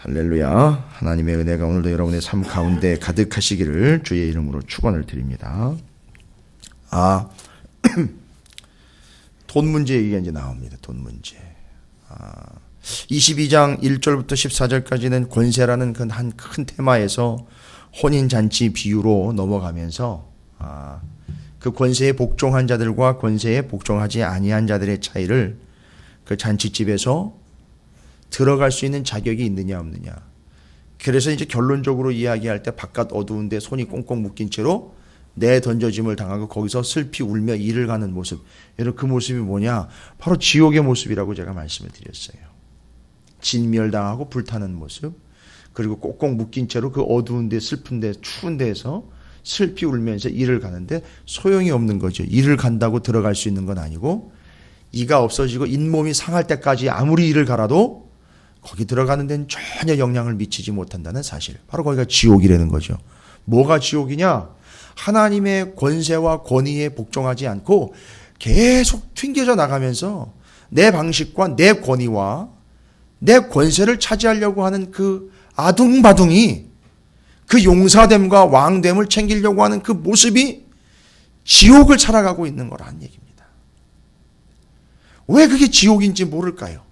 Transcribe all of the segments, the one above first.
할렐루야. 하나님의 은혜가 오늘도 여러분의 삶 가운데 가득하시기를 주의 이름으로 축원을 드립니다. 돈 문제 얘기가 이제 나옵니다. 돈 문제. 22장 1절부터 14절까지는 권세라는 그 한 큰 테마에서 혼인잔치 비유로 넘어가면서 그 권세에 복종한 자들과 권세에 복종하지 아니한 자들의 차이를 그 잔치집에서 들어갈 수 있는 자격이 있느냐 없느냐. 그래서 이제 결론적으로 이야기할 때 바깥 어두운데 손이 꽁꽁 묶인 채로 내던져짐을 당하고 거기서 슬피 울며 이를 가는 모습. 여러분 그 모습이 뭐냐? 바로 지옥의 모습이라고 제가 말씀을 드렸어요. 진멸당하고 불타는 모습. 그리고 꽁꽁 묶인 채로 그 어두운 데 슬픈 데 추운 데에서 슬피 울면서 이를 가는데 소용이 없는 거죠. 이를 간다고 들어갈 수 있는 건 아니고 이가 없어지고 잇몸이 상할 때까지 아무리 이를 갈아도 거기 들어가는 데는 전혀 영향을 미치지 못한다는 사실. 바로 거기가 지옥이라는 거죠. 뭐가 지옥이냐? 하나님의 권세와 권위에 복종하지 않고 계속 튕겨져 나가면서 내 방식과 내 권위와 내 권세를 차지하려고 하는 그 아둥바둥이 그 용사됨과 왕됨을 챙기려고 하는 그 모습이 지옥을 살아가고 있는 거라는 얘기입니다. 왜 그게 지옥인지 모를까요?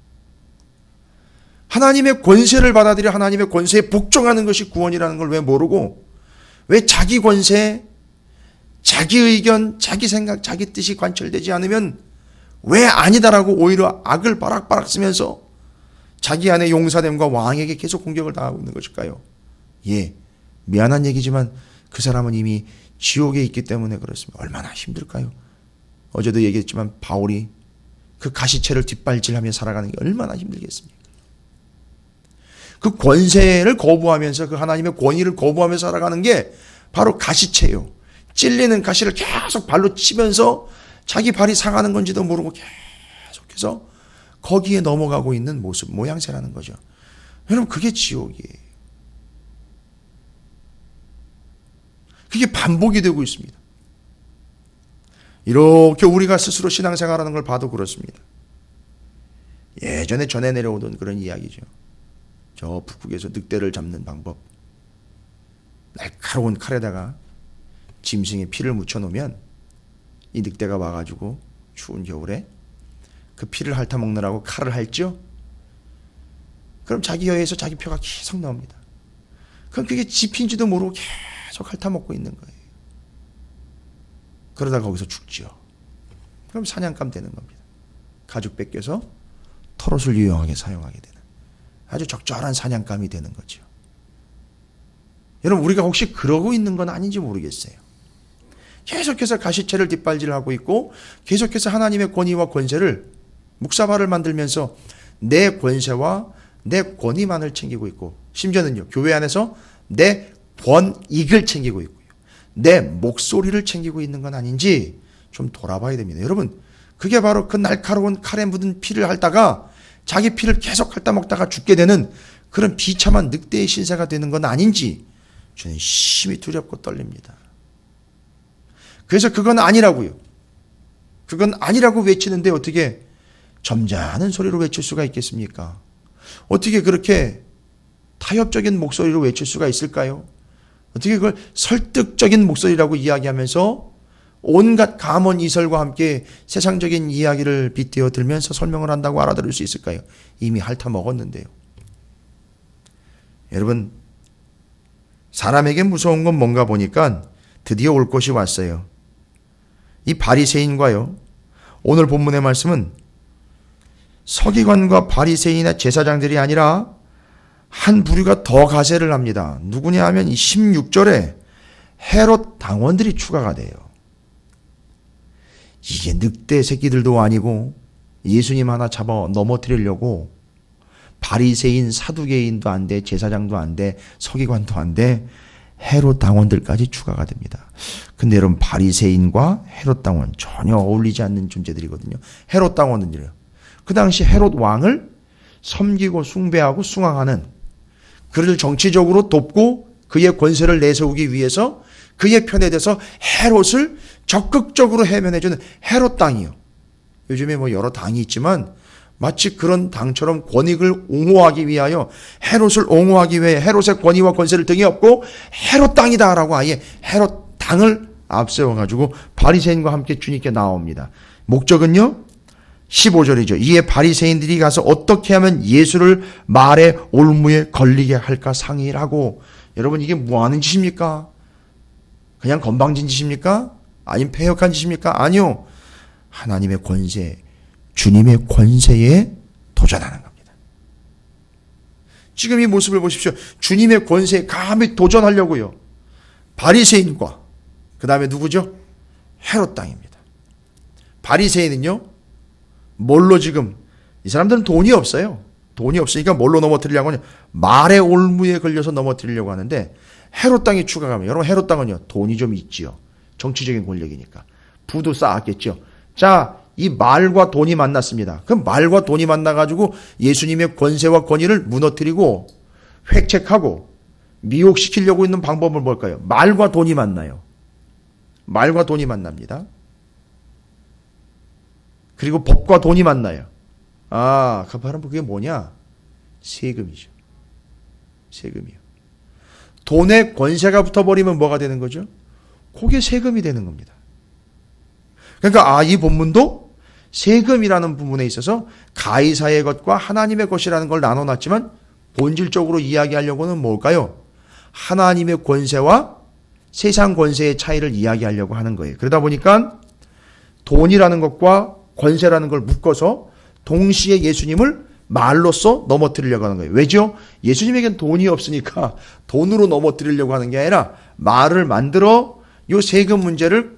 하나님의 권세를 받아들여 하나님의 권세에 복종하는 것이 구원이라는 걸 왜 모르고 왜 자기 권세, 자기 의견, 자기 생각, 자기 뜻이 관철되지 않으면 왜 아니다라고 오히려 악을 바락바락 쓰면서 자기 안에 용사됨과 왕에게 계속 공격을 당하고 있는 것일까요? 예, 미안한 얘기지만 그 사람은 이미 지옥에 있기 때문에 그렇습니다. 얼마나 힘들까요? 어제도 얘기했지만 바울이 그 가시체를 뒷발질하며 살아가는 게 얼마나 힘들겠습니까? 그 권세를 거부하면서 그 하나님의 권위를 거부하면서 살아가는 게 바로 가시체예요. 찔리는 가시를 계속 발로 치면서 자기 발이 상하는 건지도 모르고 계속해서 거기에 넘어가고 있는 모습, 모양새라는 거죠. 여러분 그게 지옥이에요. 그게 반복이 되고 있습니다. 이렇게 우리가 스스로 신앙생활하는 걸 봐도 그렇습니다. 예전에 전해 내려오던 그런 이야기죠. 저 북극에서 늑대를 잡는 방법. 날카로운 칼에다가 짐승의 피를 묻혀놓으면 이 늑대가 와가지고 추운 겨울에 그 피를 핥아먹느라고 칼을 핥죠? 그럼 자기 혀에서 자기 표가 계속 나옵니다. 그럼 그게 지 피인지도 모르고 계속 핥아먹고 있는 거예요. 그러다가 거기서 죽죠. 그럼 사냥감 되는 겁니다. 가죽 뺏겨서 털옷을 유용하게 사용하게 되는 아주 적절한 사냥감이 되는 거죠. 여러분 우리가 혹시 그러고 있는 건 아닌지 모르겠어요. 계속해서 가시체를 뒷발질하고 있고 계속해서 하나님의 권위와 권세를 묵사발을 만들면서 내 권세와 내 권위만을 챙기고 있고 심지어는요 교회 안에서 내 권익을 챙기고 있고요. 내 목소리를 챙기고 있는 건 아닌지 좀 돌아봐야 됩니다. 여러분 그게 바로 그 날카로운 칼에 묻은 피를 핥다가 자기 피를 계속 핥다 먹다가 죽게 되는 그런 비참한 늑대의 신세가 되는 건 아닌지 저는 심히 두렵고 떨립니다. 그래서 그건 아니라고요. 그건 아니라고 외치는데 어떻게 점잖은 소리로 외칠 수가 있겠습니까? 어떻게 그렇게 타협적인 목소리로 외칠 수가 있을까요? 어떻게 그걸 설득적인 목소리라고 이야기하면서 온갖 감언 이설과 함께 세상적인 이야기를 빗대어 들면서 설명을 한다고 알아들을 수 있을까요? 이미 핥아 먹었는데요. 여러분 사람에게 무서운 건 뭔가 보니까 드디어 올 것이 왔어요. 이 바리새인과요. 오늘 본문의 말씀은 서기관과 바리새인의 제사장들이 아니라 한 부류가 더 가세를 합니다. 누구냐 하면 이 16절에 헤롯 당원들이 추가가 돼요. 이게 늑대 새끼들도 아니고 예수님 하나 잡아 넘어뜨리려고 바리새인 사두개인도 안 돼, 제사장도 안 돼, 서기관도 안 돼, 헤롯 당원들까지 추가가 됩니다. 근데 여러분 바리새인과 헤롯 당원 전혀 어울리지 않는 존재들이거든요. 헤롯 당원은요. 그 당시 헤롯 왕을 섬기고 숭배하고 숭앙하는 그를 정치적으로 돕고 그의 권세를 내세우기 위해서 그의 편에 대해서 헤롯을 적극적으로 해면해주는 헤롯 당이요. 요즘에 뭐 여러 당이 있지만 마치 그런 당처럼 권익을 옹호하기 위하여 헤롯을 옹호하기 위해 헤롯의 권위와 권세를 등에 업고 헤롯 당이다라고 아예 헤롯 당을 앞세워가지고 바리새인과 함께 주님께 나옵니다. 목적은요 15절이죠. 이에 바리새인들이 가서 어떻게 하면 예수를 말의 올무에 걸리게 할까 상의를 하고, 여러분 이게 뭐 하는 짓입니까? 그냥 건방진 짓입니까? 아니면 패역한 짓입니까? 아니요. 하나님의 권세, 주님의 권세에 도전하는 겁니다. 지금 이 모습을 보십시오. 주님의 권세에 감히 도전하려고요. 바리새인과 그 다음에 누구죠? 헤롯 당입니다. 바리새인은요 뭘로 지금, 이 사람들은 돈이 없어요. 돈이 없으니까 뭘로 넘어뜨리려고 하냐, 말의 올무에 걸려서 넘어뜨리려고 하는데, 헤롯 당이 추가가면, 여러분 헤롯 당은요 돈이 좀 있지요. 정치적인 권력이니까 부도 쌓았겠죠. 자, 이 말과 돈이 만났습니다. 그 말과 돈이 만나가지고 예수님의 권세와 권위를 무너뜨리고 획책하고 미혹시키려고 있는 방법은 뭘까요? 말과 돈이 만나요. 말과 돈이 만납니다. 그리고 법과 돈이 만나요. 아, 그 바로 그게 뭐냐? 세금이죠. 세금이요. 돈에 권세가 붙어버리면 뭐가 되는 거죠? 그게 세금이 되는 겁니다. 그러니까 이 본문도 세금이라는 부분에 있어서 가이사의 것과 하나님의 것이라는 걸 나눠놨지만 본질적으로 이야기하려고는 뭘까요? 하나님의 권세와 세상 권세의 차이를 이야기하려고 하는 거예요. 그러다 보니까 돈이라는 것과 권세라는 걸 묶어서 동시에 예수님을 말로써 넘어뜨리려고 하는 거예요. 왜죠? 예수님에겐 돈이 없으니까 돈으로 넘어뜨리려고 하는 게 아니라 말을 만들어 이 세금 문제를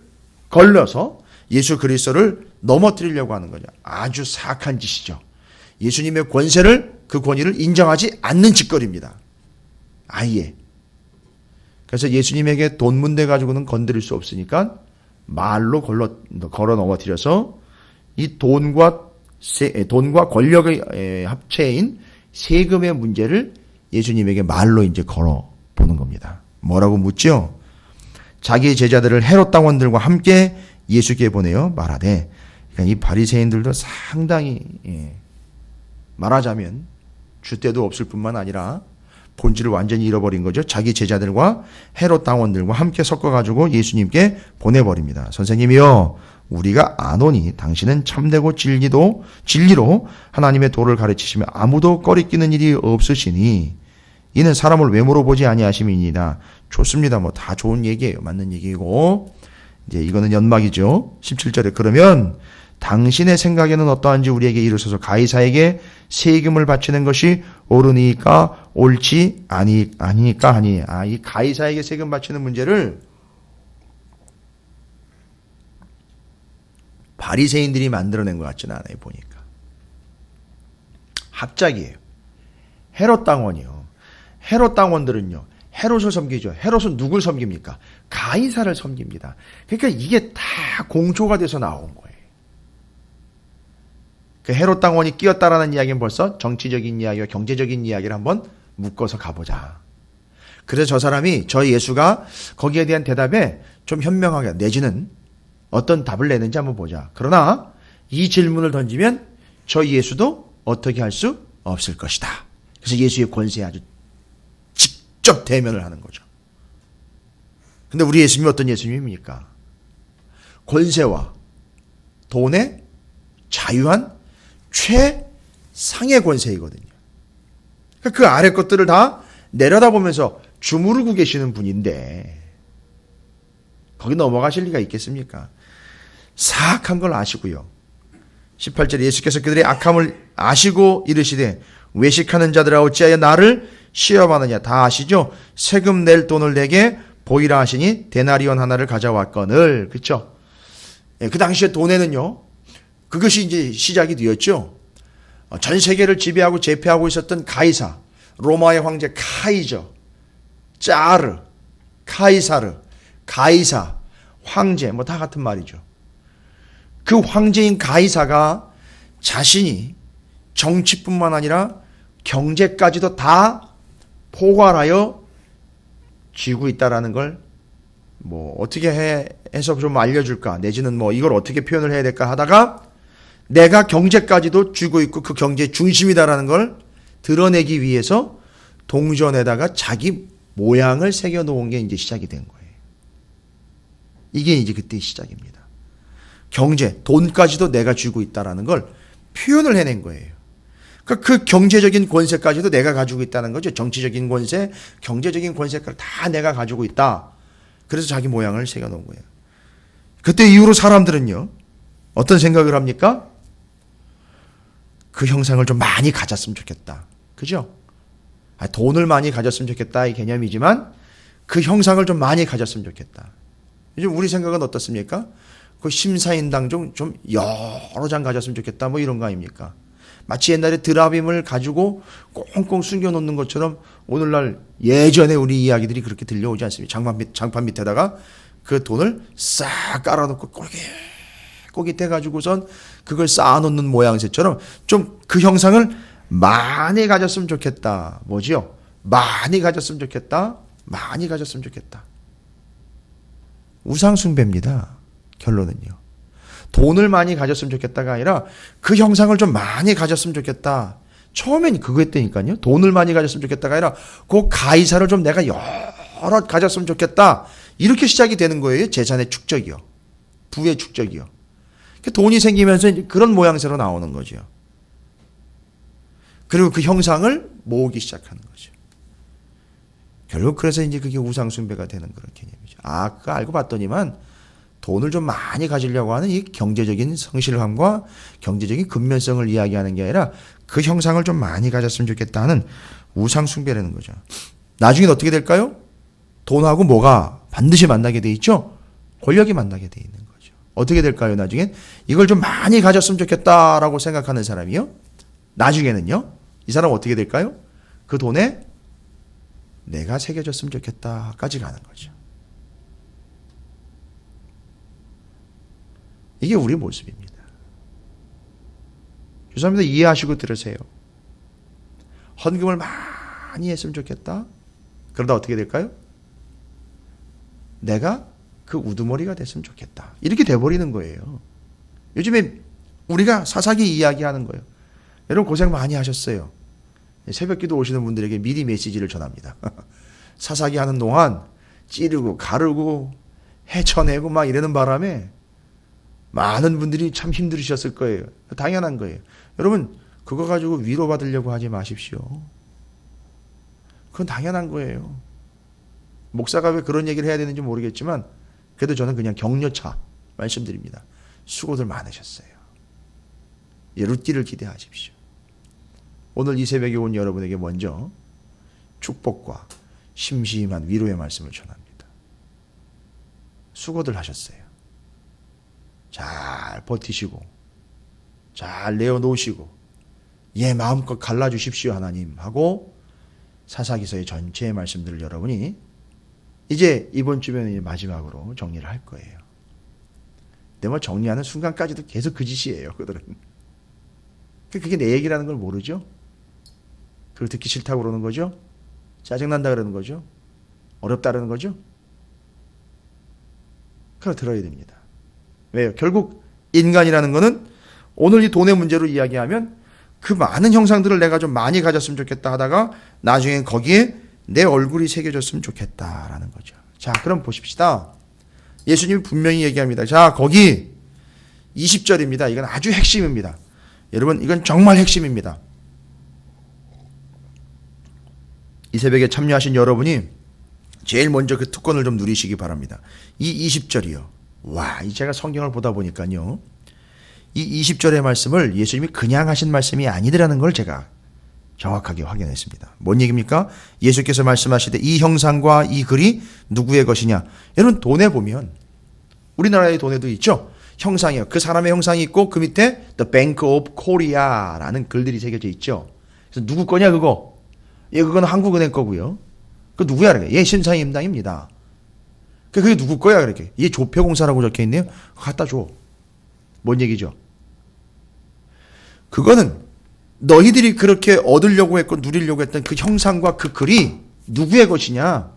걸러서 예수 그리스도를 넘어뜨리려고 하는 거죠. 아주 사악한 짓이죠. 예수님의 권세를, 그 권위를 인정하지 않는 짓거리입니다. 아예. 그래서 예수님에게 돈 문제 가지고는 건드릴 수 없으니까 말로 걸어 넘어뜨려서 이 돈과 권력의 합체인 세금의 문제를 예수님에게 말로 이제 걸어 보는 겁니다. 뭐라고 묻죠? 자기 제자들을 헤롯 당원들과 함께 예수께 보내어 말하되, 그러니까 이 바리새인들도 상당히 말하자면 줏대도 없을 뿐만 아니라 본질을 완전히 잃어버린 거죠. 자기 제자들과 헤롯 당원들과 함께 섞어가지고 예수님께 보내버립니다. 선생님이요, 우리가 아노니 당신은 참되고 진리로 하나님의 도를 가르치시며 아무도 꺼리끼는 일이 없으시니 이는 사람을 외모로 보지 아니하심이니이다. 좋습니다. 뭐 다 좋은 얘기예요. 맞는 얘기고, 이제 이거는 연막이죠. 17절에 그러면 당신의 생각에는 어떠한지 우리에게 이르소서. 가이사에게 세금을 바치는 것이 옳으니까 옳지 아니니까 하니. 이 가이사에게 세금 바치는 문제를 바리새인들이 만들어낸 것 같지는 않아요. 보니까 합작이에요. 헤롯 당원이요. 헤롯 당원들은요, 헤롯을 섬기죠. 헤롯은 누굴 섬깁니까? 가이사를 섬깁니다. 그러니까 이게 다 공조가 돼서 나온 거예요. 그 헤롯 당원이 끼었다라는 이야기는 벌써 정치적인 이야기와 경제적인 이야기를 한번 묶어서 가보자. 그래서 저 사람이, 저 예수가 거기에 대한 대답에 좀 현명하게, 내지는 어떤 답을 내는지 한번 보자. 그러나 이 질문을 던지면 저 예수도 어떻게 할 수 없을 것이다. 그래서 예수의 권세에 아주 직접 대면을 하는 거죠. 근데 우리 예수님이 어떤 예수님입니까? 권세와 돈의 자유한 최상의 권세이거든요. 그러니까 그 아래 것들을 다 내려다보면서 주무르고 계시는 분인데 거기 넘어가실 리가 있겠습니까? 사악한 걸 아시고요. 18절에 예수께서 그들의 악함을 아시고 이르시되 외식하는 자들아 어찌하여 나를 시험하느냐. 다 아시죠? 세금 낼 돈을 내게 보이라 하시니 데나리온 하나를 가져왔거늘. 그렇죠? 그 당시에 돈에는요, 그것이 이제 시작이 되었죠. 전 세계를 지배하고 제패하고 있었던 가이사, 로마의 황제 카이저, 짜르, 카이사르, 가이사, 황제, 뭐 다 같은 말이죠. 그 황제인 가이사가 자신이 정치뿐만 아니라 경제까지도 다 포괄하여 쥐고 있다라는 걸 뭐 어떻게 해서 좀 알려줄까, 내지는 뭐 이걸 어떻게 표현을 해야 될까 하다가 내가 경제까지도 쥐고 있고 그 경제의 중심이다라는 걸 드러내기 위해서 동전에다가 자기 모양을 새겨 놓은 게 이제 시작이 된 거예요. 이게 이제 그때의 시작입니다. 경제, 돈까지도 내가 쥐고 있다라는 걸 표현을 해낸 거예요. 그러니까 그 경제적인 권세까지도 내가 가지고 있다는 거죠. 정치적인 권세, 경제적인 권세까지 다 내가 가지고 있다. 그래서 자기 모양을 새겨 놓은 거예요. 그때 이후로 사람들은요, 어떤 생각을 합니까? 그 형상을 좀 많이 가졌으면 좋겠다. 그죠? 돈을 많이 가졌으면 좋겠다 이 개념이지만 그 형상을 좀 많이 가졌으면 좋겠다. 요즘 우리 생각은 어떻습니까? 그 심사인당 좀 여러 장 가졌으면 좋겠다 뭐 이런 거 아닙니까? 마치 옛날에 드라빔을 가지고 꽁꽁 숨겨놓는 것처럼 오늘날 예전에 우리 이야기들이 그렇게 들려오지 않습니까? 장판 밑에다가 그 돈을 싹 깔아놓고 꼬깃꼬깃 해가지고선 그걸 쌓아놓는 모양새처럼 좀 그 형상을 많이 가졌으면 좋겠다. 뭐지요? 많이 가졌으면 좋겠다. 많이 가졌으면 좋겠다. 우상숭배입니다. 결론은요. 돈을 많이 가졌으면 좋겠다가 아니라 그 형상을 좀 많이 가졌으면 좋겠다. 처음엔 그거였다니까요. 돈을 많이 가졌으면 좋겠다가 아니라 그 가이사를 좀 내가 여러 가졌으면 좋겠다. 이렇게 시작이 되는 거예요. 재산의 축적이요. 부의 축적이요. 돈이 생기면서 그런 모양새로 나오는 거죠. 그리고 그 형상을 모으기 시작하는 거죠. 결국 그래서 이제 그게 우상숭배가 되는 그런 개념이죠. 그거 알고 봤더니만 돈을 좀 많이 가지려고 하는 이 경제적인 성실함과 경제적인 근면성을 이야기하는 게 아니라 그 형상을 좀 많이 가졌으면 좋겠다는 우상숭배라는 거죠. 나중엔 어떻게 될까요? 돈하고 뭐가 반드시 만나게 돼 있죠? 권력이 만나게 돼 있는 거죠. 어떻게 될까요? 나중엔 이걸 좀 많이 가졌으면 좋겠다라고 생각하는 사람이요. 나중에는요. 이 사람 어떻게 될까요? 그 돈에 내가 새겨졌으면 좋겠다까지 가는 거죠. 이게 우리 모습입니다. 죄송합니다. 이해하시고 들으세요. 헌금을 많이 했으면 좋겠다. 그러다 어떻게 될까요? 내가 그 우두머리가 됐으면 좋겠다. 이렇게 돼버리는 거예요. 요즘에 우리가 사사기 이야기하는 거예요. 여러분 고생 많이 하셨어요. 새벽기도 오시는 분들에게 미리 메시지를 전합니다. 사사기 하는 동안 찌르고 가르고 헤쳐내고 막 이러는 바람에 많은 분들이 참 힘들으셨을 거예요. 당연한 거예요. 여러분 그거 가지고 위로받으려고 하지 마십시오. 그건 당연한 거예요. 목사가 왜 그런 얘기를 해야 되는지 모르겠지만 그래도 저는 그냥 격려차 말씀드립니다. 수고들 많으셨어요. 루띠를 기대하십시오. 오늘 이 새벽에 온 여러분에게 먼저 축복과 심심한 위로의 말씀을 전합니다. 수고들 하셨어요. 잘 버티시고 잘 내어놓으시고 마음껏 갈라주십시오 하나님 하고 사사기서의 전체의 말씀들을 여러분이 이제 이번 주면 마지막으로 정리를 할 거예요. 근데 뭐 정리하는 순간까지도 계속 그 짓이에요. 그들은. 그게 내 얘기라는 걸 모르죠. 그걸 듣기 싫다고 그러는 거죠. 짜증난다 그러는 거죠. 어렵다 그러는 거죠. 그걸 들어야 됩니다. 왜요? 결국 인간이라는 거는 오늘 이 돈의 문제로 이야기하면 그 많은 형상들을 내가 좀 많이 가졌으면 좋겠다 하다가 나중에 거기에 내 얼굴이 새겨졌으면 좋겠다라는 거죠. 자, 그럼 보십시다. 예수님이 분명히 얘기합니다. 자, 거기 20절입니다. 이건 아주 핵심입니다. 여러분, 이건 정말 핵심입니다. 이 새벽에 참여하신 여러분이 제일 먼저 그 특권을 좀 누리시기 바랍니다. 이 20절이요. 와, 제가 성경을 보다 보니까요. 이 20절의 말씀을 예수님이 그냥 하신 말씀이 아니더라는 걸 제가 정확하게 확인했습니다. 뭔 얘기입니까? 예수께서 말씀하시되 이 형상과 이 글이 누구의 것이냐? 여러분 돈에 보면 우리나라의 돈에도 있죠. 형상이요. 그 사람의 형상이 있고 그 밑에 The Bank of Korea라는 글들이 새겨져 있죠. 그래서 누구 거냐 그거? 그건 한국은행 거고요. 그 누구야? 그래? 신사임당입니다. 그게 누구 거야? 그렇게. 조폐공사라고 적혀 있네요. 갖다 줘. 뭔 얘기죠? 그거는 너희들이 그렇게 얻으려고 했고 누리려고 했던 그 형상과 그 글이 누구의 것이냐?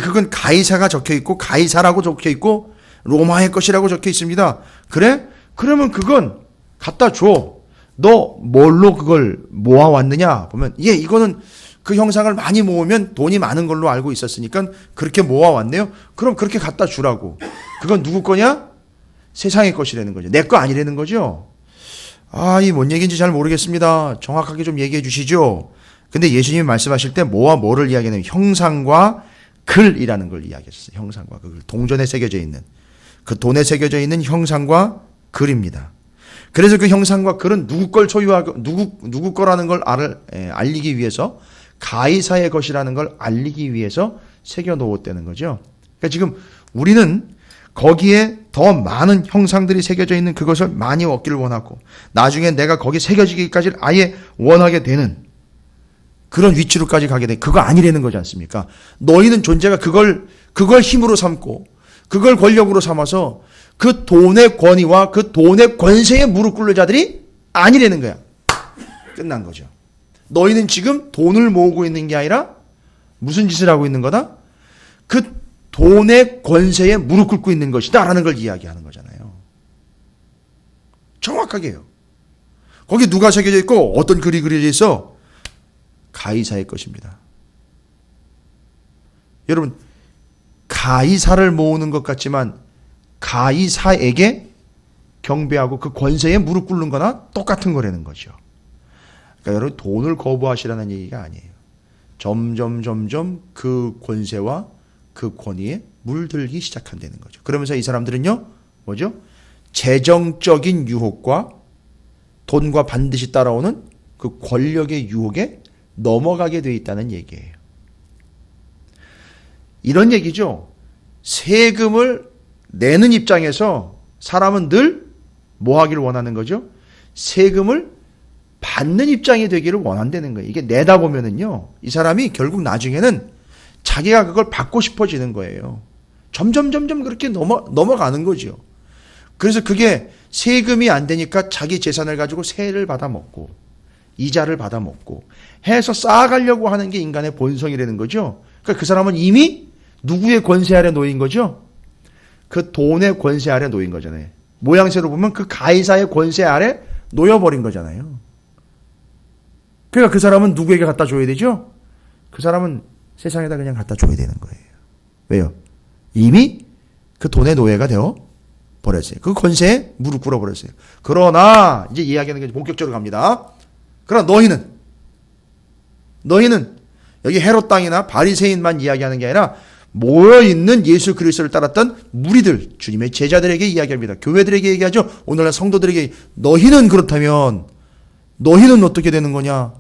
그건 가이사가 적혀 있고 가이사라고 적혀 있고 로마의 것이라고 적혀 있습니다. 그래? 그러면 그건 갖다 줘. 너 뭘로 그걸 모아왔느냐? 보면, 이거는 그 형상을 많이 모으면 돈이 많은 걸로 알고 있었으니까 그렇게 모아왔네요. 그럼 그렇게 갖다 주라고. 그건 누구 거냐? 세상의 것이라는 거죠. 내 거 아니라는 거죠. 이 뭔 얘기인지 잘 모르겠습니다. 정확하게 좀 얘기해 주시죠. 근데 예수님이 말씀하실 때 뭐와 뭐를 이야기하냐면 형상과 글이라는 걸 이야기했어요. 형상과 글. 동전에 새겨져 있는. 그 돈에 새겨져 있는 형상과 글입니다. 그래서 그 형상과 글은 누구 걸 소유하고 누구 거라는 걸 알리기 위해서 가이사의 것이라는 걸 알리기 위해서 새겨 놓았다는 거죠. 그러니까 지금 우리는 거기에 더 많은 형상들이 새겨져 있는 그것을 많이 얻기를 원하고 나중에 내가 거기 새겨지기까지 아예 원하게 되는 그런 위치로까지 가게 돼. 그거 아니라는 거지 않습니까? 너희는 존재가 그걸 힘으로 삼고 그걸 권력으로 삼아서 그 돈의 권위와 그 돈의 권세에 무릎 꿇는 자들이 아니라는 거야. 끝난 거죠. 너희는 지금 돈을 모으고 있는 게 아니라 무슨 짓을 하고 있는 거다? 그 돈의 권세에 무릎 꿇고 있는 것이다 라는 걸 이야기하는 거잖아요. 정확하게요. 거기 누가 새겨져 있고 어떤 글이 그려져 있어? 가이사의 것입니다. 여러분, 가이사를 모으는 것 같지만 가이사에게 경배하고 그 권세에 무릎 꿇는 거나 똑같은 거라는 거죠. 그러니까 여러분, 돈을 거부하시라는 얘기가 아니에요. 점점 그 권세와 그 권위에 물들기 시작한다는 거죠. 그러면서 이 사람들은요, 뭐죠? 재정적인 유혹과 돈과 반드시 따라오는 그 권력의 유혹에 넘어가게 돼 있다는 얘기예요. 이런 얘기죠. 세금을 내는 입장에서 사람은 늘 뭐 하기를 원하는 거죠? 세금을 받는 입장이 되기를 원한다는 거예요. 이게 내다 보면은요, 이 사람이 결국 나중에는 자기가 그걸 받고 싶어지는 거예요. 점점 그렇게 넘어가는 거죠. 그래서 그게 세금이 안 되니까 자기 재산을 가지고 세를 받아먹고 이자를 받아먹고 해서 쌓아가려고 하는 게 인간의 본성이라는 거죠. 그러니까 그 사람은 이미 누구의 권세 아래 놓인 거죠? 그 돈의 권세 아래 놓인 거잖아요. 모양새로 보면 그 가이사의 권세 아래 놓여버린 거잖아요. 그러니까 그 사람은 누구에게 갖다 줘야 되죠? 그 사람은 세상에다 그냥 갖다 줘야 되는 거예요. 왜요? 이미 그 돈의 노예가 되어 버렸어요. 그 권세에 무릎 꿇어 버렸어요. 그러나 이제 이야기하는 게 본격적으로 갑니다. 그러나 너희는 여기 헤롯 땅이나 바리새인만 이야기하는 게 아니라 모여있는 예수 그리스도를 따랐던 무리들, 주님의 제자들에게 이야기합니다. 교회들에게 얘기하죠. 오늘날 성도들에게 너희는 그렇다면 너희는 어떻게 되는 거냐?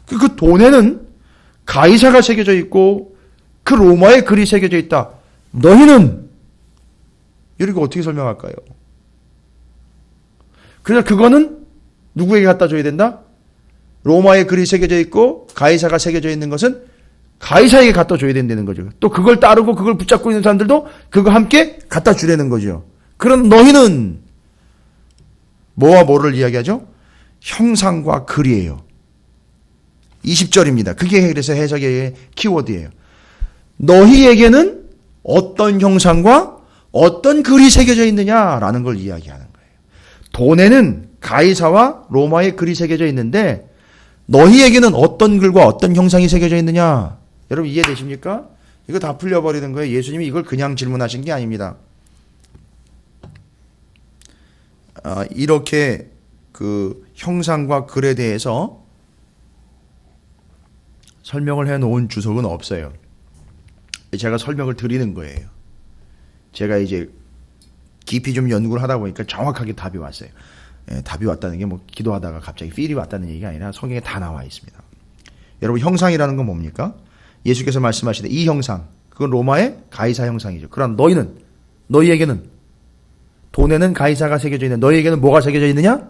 그 돈에는 가이사가 새겨져 있고 그 로마의 글이 새겨져 있다. 너희는 이렇게 어떻게 설명할까요? 그래서 그거는 누구에게 갖다 줘야 된다? 로마의 글이 새겨져 있고 가이사가 새겨져 있는 것은 가이사에게 갖다 줘야 된다는 거죠. 또 그걸 따르고 그걸 붙잡고 있는 사람들도 그거 함께 갖다 주라는 거죠. 그럼 너희는 뭐와 뭐를 이야기하죠? 형상과 글이에요. 20절입니다. 그게 그래서 해석의 키워드예요. 너희에게는 어떤 형상과 어떤 글이 새겨져 있느냐라는 걸 이야기하는 거예요. 돈에는 가이사와 로마의 글이 새겨져 있는데 너희에게는 어떤 글과 어떤 형상이 새겨져 있느냐? 여러분 이해되십니까? 이거 다 풀려버리는 거예요. 예수님이 이걸 그냥 질문하신 게 아닙니다. 이렇게 그 형상과 글에 대해서 설명을 해놓은 주석은 없어요. 제가 설명을 드리는 거예요. 제가 이제 깊이 좀 연구를 하다 보니까 정확하게 답이 왔어요. 답이 왔다는 게 뭐 기도하다가 갑자기 필이 왔다는 얘기가 아니라 성경에 다 나와 있습니다. 여러분 형상이라는 건 뭡니까? 예수께서 말씀하시되 이 형상, 그건 로마의 가이사 형상이죠. 그럼 너희에게는 돈에는 가이사가 새겨져 있는 너희에게는 뭐가 새겨져 있느냐?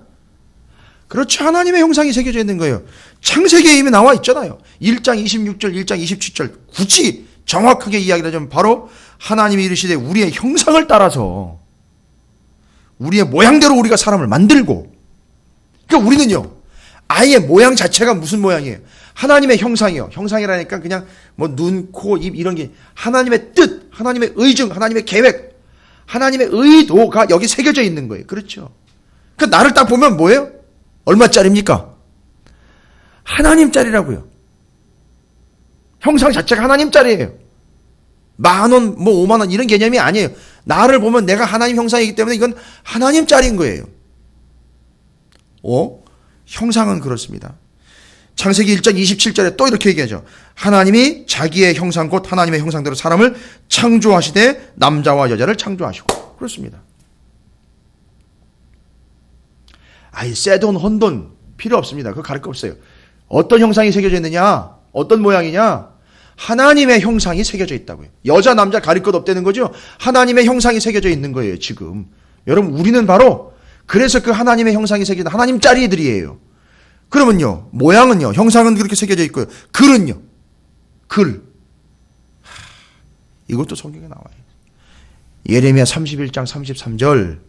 그렇죠. 하나님의 형상이 새겨져 있는 거예요. 창세기에 이미 나와 있잖아요. 1장 26절, 1장 27절 굳이 정확하게 이야기를 하자면 바로 하나님이 이르시되 우리의 형상을 따라서 우리의 모양대로 우리가 사람을 만들고, 그러니까 우리는요 아예 모양 자체가 무슨 모양이에요? 하나님의 형상이요. 형상이라니까 그냥 뭐 눈, 코, 입 이런 게 하나님의 뜻, 하나님의 의중, 하나님의 계획, 하나님의 의도가 여기 새겨져 있는 거예요. 그렇죠? 그 나를 딱 보면 뭐예요? 얼마짜리입니까? 하나님짜리라고요. 형상 자체가 하나님짜리예요. 10,000원, 뭐 50,000원 이런 개념이 아니에요. 나를 보면 내가 하나님 형상이기 때문에 이건 하나님짜리인 거예요. 형상은 그렇습니다. 창세기 1장 27절에 또 이렇게 얘기하죠. 하나님이 자기의 형상 곧 하나님의 형상대로 사람을 창조하시되 남자와 여자를 창조하시고. 그렇습니다. 새 돈, 헌돈 필요 없습니다. 그거 가릴 거 없어요. 어떤 형상이 새겨져 있느냐? 어떤 모양이냐? 하나님의 형상이 새겨져 있다고요. 여자, 남자 가릴 것 없다는 거죠. 하나님의 형상이 새겨져 있는 거예요, 지금. 여러분, 우리는 바로 그래서 그 하나님의 형상이 새겨진 하나님짜리들이에요. 그러면요, 모양은요, 형상은 그렇게 새겨져 있고요. 글은요, 글. 이것도 성경에 나와요. 예레미야 31장 33절.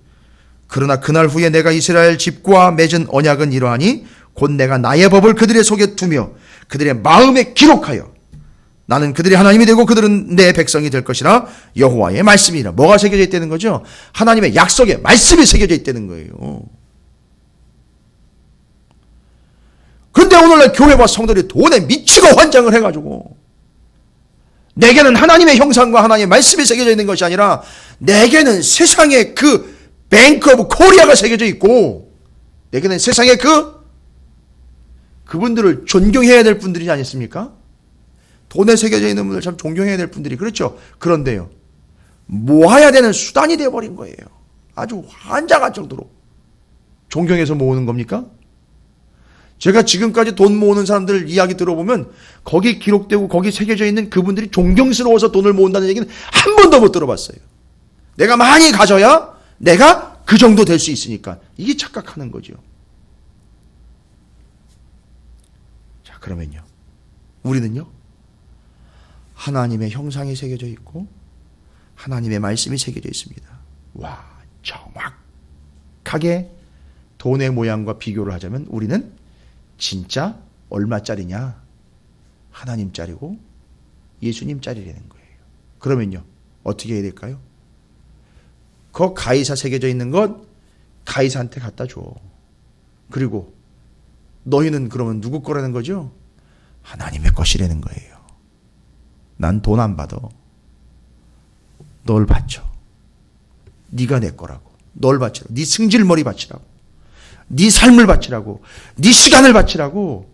그러나 그날 후에 내가 이스라엘 집과 맺은 언약은 이러하니 곧 내가 나의 법을 그들의 속에 두며 그들의 마음에 기록하여 나는 그들의 하나님이 되고 그들은 내 백성이 될 것이라 여호와의 말씀이라. 뭐가 새겨져 있다는 거죠? 하나님의 약속에 말씀이 새겨져 있다는 거예요. 그런데 오늘날 교회와 성도들이 돈에 미치고 환장을 해가지고 내게는 하나님의 형상과 하나님의 말씀이 새겨져 있는 것이 아니라 내게는 세상의 그 뱅크 오브 코리아가 새겨져 있고 내게는 세상의 그분들을 존경해야 될 분들이 아니었습니까? 돈에 새겨져 있는 분들 참 존경해야 될 분들이 그렇죠. 그런데요, 모아야 되는 수단이 되어버린 거예요. 아주 환장할 정도로. 존경해서 모으는 겁니까? 제가 지금까지 돈 모으는 사람들 이야기 들어보면 거기 기록되고 거기 새겨져 있는 그분들이 존경스러워서 돈을 모은다는 얘기는 한 번도 못 들어봤어요. 내가 많이 가져야 내가 그 정도 될 수 있으니까. 이게 착각하는 거죠. 자, 그러면요, 우리는요, 하나님의 형상이 새겨져 있고 하나님의 말씀이 새겨져 있습니다. 와, 정확하게 돈의 모양과 비교를 하자면 우리는 진짜 얼마짜리냐? 하나님짜리고 예수님짜리라는 거예요. 그러면요, 어떻게 해야 될까요? 그 가이사 새겨져 있는 것 가이사한테 갖다 줘. 그리고 너희는 그러면 누구 거라는 거죠? 하나님의 것이라는 거예요. 난 돈 안 받아. 널 바쳐. 네가 내 거라고. 널 바치라고. 네 승질머리 바치라고. 네 삶을 바치라고. 네 시간을 바치라고.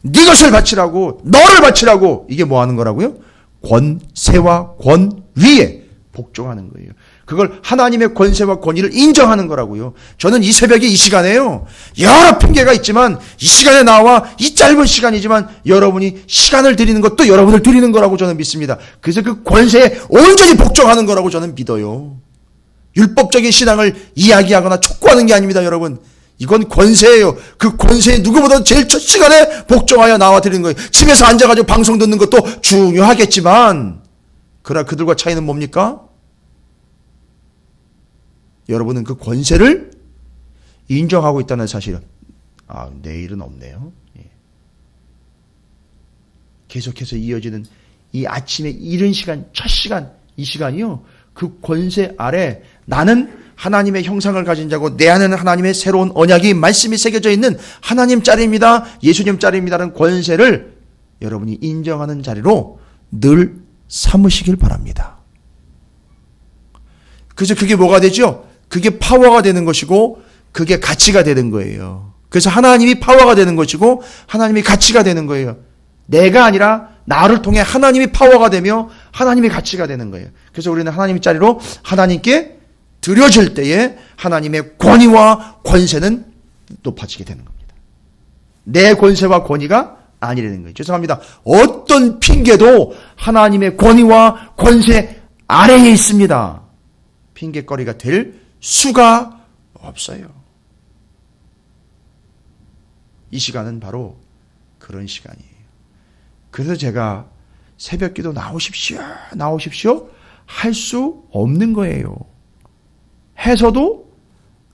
네 것을 바치라고. 너를 바치라고. 이게 뭐 하는 거라고요? 권세와 권위에 복종하는 거예요. 그걸 하나님의 권세와 권위를 인정하는 거라고요. 저는 이 새벽에 이 시간에요, 여러 핑계가 있지만 이 시간에 나와 이 짧은 시간이지만 여러분이 시간을 드리는 것도 여러분을 드리는 거라고 저는 믿습니다. 그래서 그 권세에 온전히 복종하는 거라고 저는 믿어요. 율법적인 신앙을 이야기하거나 촉구하는 게 아닙니다, 여러분. 이건 권세예요. 그 권세에 누구보다 제일 첫 시간에 복종하여 나와 드리는 거예요. 집에서 앉아가지고 방송 듣는 것도 중요하겠지만 그러나 그들과 차이는 뭡니까? 여러분은 그 권세를 인정하고 있다는 사실은 내일은 없네요. 계속해서 이어지는 이 아침의 이른 시간, 첫 시간, 이 시간이요, 그 권세 아래 나는 하나님의 형상을 가진 자고 내 안에는 하나님의 새로운 언약이 말씀이 새겨져 있는 하나님 짤입니다, 예수님 짤입니다라는 권세를 여러분이 인정하는 자리로 늘 삼으시길 바랍니다. 그래서 그게 뭐가 되죠? 그게 파워가 되는 것이고 그게 가치가 되는 거예요. 그래서 하나님이 파워가 되는 것이고 하나님이 가치가 되는 거예요. 내가 아니라 나를 통해 하나님이 파워가 되며 하나님이 가치가 되는 거예요. 그래서 우리는 하나님의 자리로 하나님께 드려질 때에 하나님의 권위와 권세는 높아지게 되는 겁니다. 내 권세와 권위가 아니라는 거예요. 죄송합니다. 어떤 핑계도 하나님의 권위와 권세 아래에 있습니다. 핑계거리가 될 수가 없어요. 이 시간은 바로 그런 시간이에요. 그래서 제가 새벽기도 나오십시오 할 수 없는 거예요. 해서도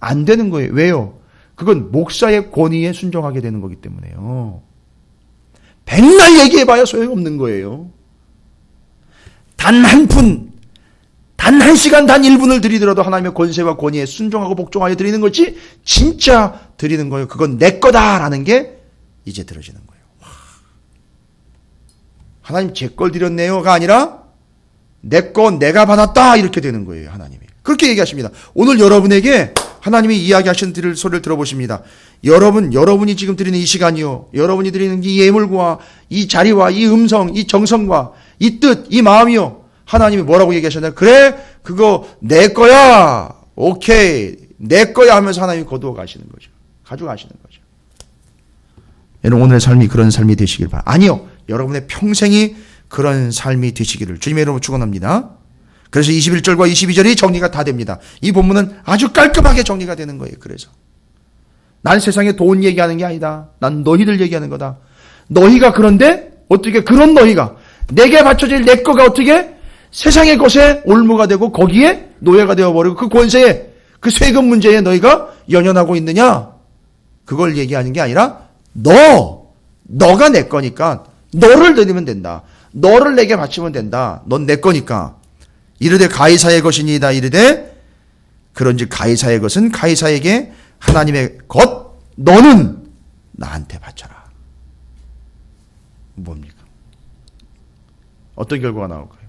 안 되는 거예요. 왜요? 그건 목사의 권위에 순종하게 되는 거기 때문에요. 백날 얘기해봐야 소용없는 거예요. 단 단 1시간, 단 1분을 드리더라도 하나님의 권세와 권위에 순종하고 복종하여 드리는 것이 진짜 드리는 거예요. 그건 내 거다라는 게 이제 들어지는 거예요. 하나님 제 걸 드렸네요가 아니라 내 거 내가 받았다 이렇게 되는 거예요. 하나님이 그렇게 얘기하십니다. 오늘 여러분에게 하나님이 이야기하시는 소리를 들어보십니다. 여러분이 지금 드리는 이 시간이요, 여러분이 드리는 이 예물과 이 자리와 이 음성, 이 정성과 이 뜻, 이 마음이요, 하나님이 뭐라고 얘기하셨나요? 그래, 그거 내 거야, 오케이, 내 거야 하면서 하나님이 거두어 가시는 거죠. 가져가시는 거죠. 여러분 오늘의 삶이 그런 삶이 되시길 바랍니다. 아니요, 여러분의 평생이 그런 삶이 되시기를 주님의 이름으로 축원합니다. 그래서 21절과 22절이 정리가 다 됩니다. 이 본문은 아주 깔끔하게 정리가 되는 거예요. 그래서 난 세상에 돈 얘기하는 게 아니다. 난 너희들 얘기하는 거다. 너희가 그런데 어떻게 그런 너희가 내게 바쳐질 내 거가 어떻게 세상의 것에 올무가 되고 거기에 노예가 되어버리고 그 권세에 그 세금 문제에 너희가 연연하고 있느냐. 그걸 얘기하는 게 아니라 너가 내 거니까 너를 드리면 된다. 너를 내게 바치면 된다. 넌 내 거니까. 이르되 가이사의 것이니이다. 이르되 그런즉 가이사의 것은 가이사에게 하나님의 것 너는 나한테 바쳐라. 뭡니까? 어떤 결과가 나올까요?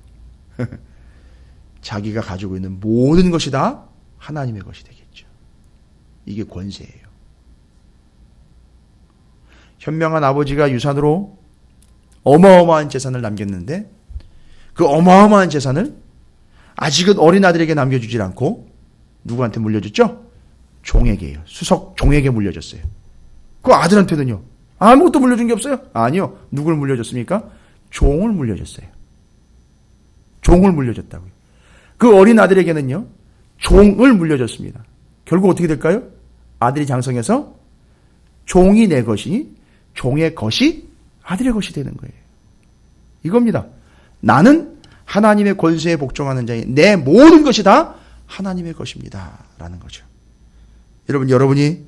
자기가 가지고 있는 모든 것이 다 하나님의 것이 되겠죠. 이게 권세예요. 현명한 아버지가 유산으로 어마어마한 재산을 남겼는데 그 어마어마한 재산을 아직은 어린 아들에게 남겨주질 않고 누구한테 물려줬죠? 종에게요. 수석 종에게 물려줬어요. 그 아들한테는요. 아무것도 물려준 게 없어요? 아니요. 누굴 물려줬습니까? 종을 물려줬어요. 종을 물려줬다고요. 그 어린 아들에게는요. 종을 물려줬습니다. 결국 어떻게 될까요? 아들이 장성해서 종이 내 것이니 종의 것이 아들의 것이 되는 거예요. 이겁니다. 나는 하나님의 권세에 복종하는 자인 내 모든 것이 다 하나님의 것입니다. 라는 거죠. 여러분이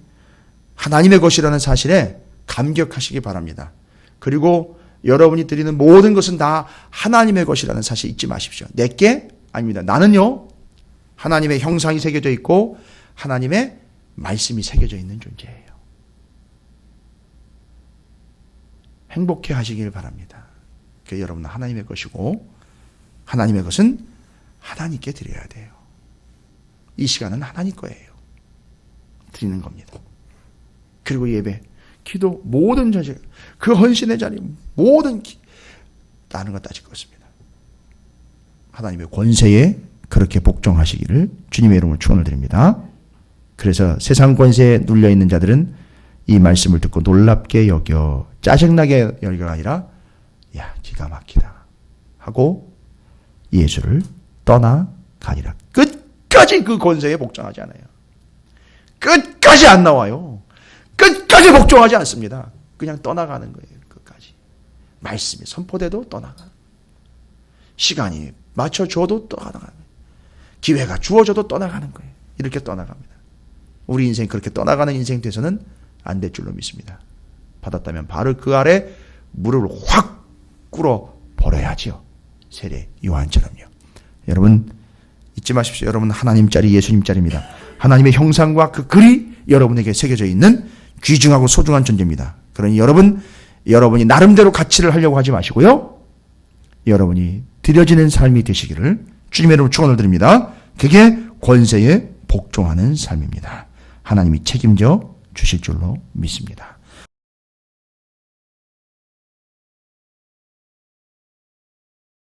하나님의 것이라는 사실에 감격하시기 바랍니다. 그리고 여러분이 드리는 모든 것은 다 하나님의 것이라는 사실 잊지 마십시오. 내게 아닙니다. 나는요, 하나님의 형상이 새겨져 있고 하나님의 말씀이 새겨져 있는 존재예요. 행복해 하시길 바랍니다. 여러분은 하나님의 것이고 하나님의 것은 하나님께 드려야 돼요. 이 시간은 하나님 거예요. 드리는 겁니다. 그리고 예배, 기도, 모든 자세, 그 헌신의 자리, 모든 다른 거 따질 것 없습니다. 하나님의 권세에 그렇게 복종하시기를 주님의 이름으로 축원을 드립니다. 그래서 세상 권세에 눌려있는 자들은 이 말씀을 듣고 놀랍게 여겨 짜증나게 여기가 아니라 야 기가 막히다 하고 예수를 떠나가니라. 끝까지 그 권세에 복종하지 않아요. 끝까지 안 나와요. 끝까지 복종하지 않습니다. 그냥 떠나가는 거예요. 끝까지. 말씀이 선포돼도 떠나가. 시간이 맞춰줘도 떠나가는 거예요. 기회가 주어져도 떠나가는 거예요. 이렇게 떠나갑니다. 우리 인생 그렇게 떠나가는 인생 돼서는 안 될 줄로 믿습니다. 받았다면 바로 그 아래 무릎을 확 꿇어 버려야지요. 세례 요한처럼요. 여러분 잊지 마십시오. 여러분 하나님 자리 예수님 자리입니다. 하나님의 형상과 그 글이 여러분에게 새겨져 있는 귀중하고 소중한 존재입니다. 그러니 여러분이 나름대로 가치를 하려고 하지 마시고요. 여러분이 드려지는 삶이 되시기를 주님의 이름으로 축원을 드립니다. 그게 권세에 복종하는 삶입니다. 하나님이 책임져 주실 줄로 믿습니다.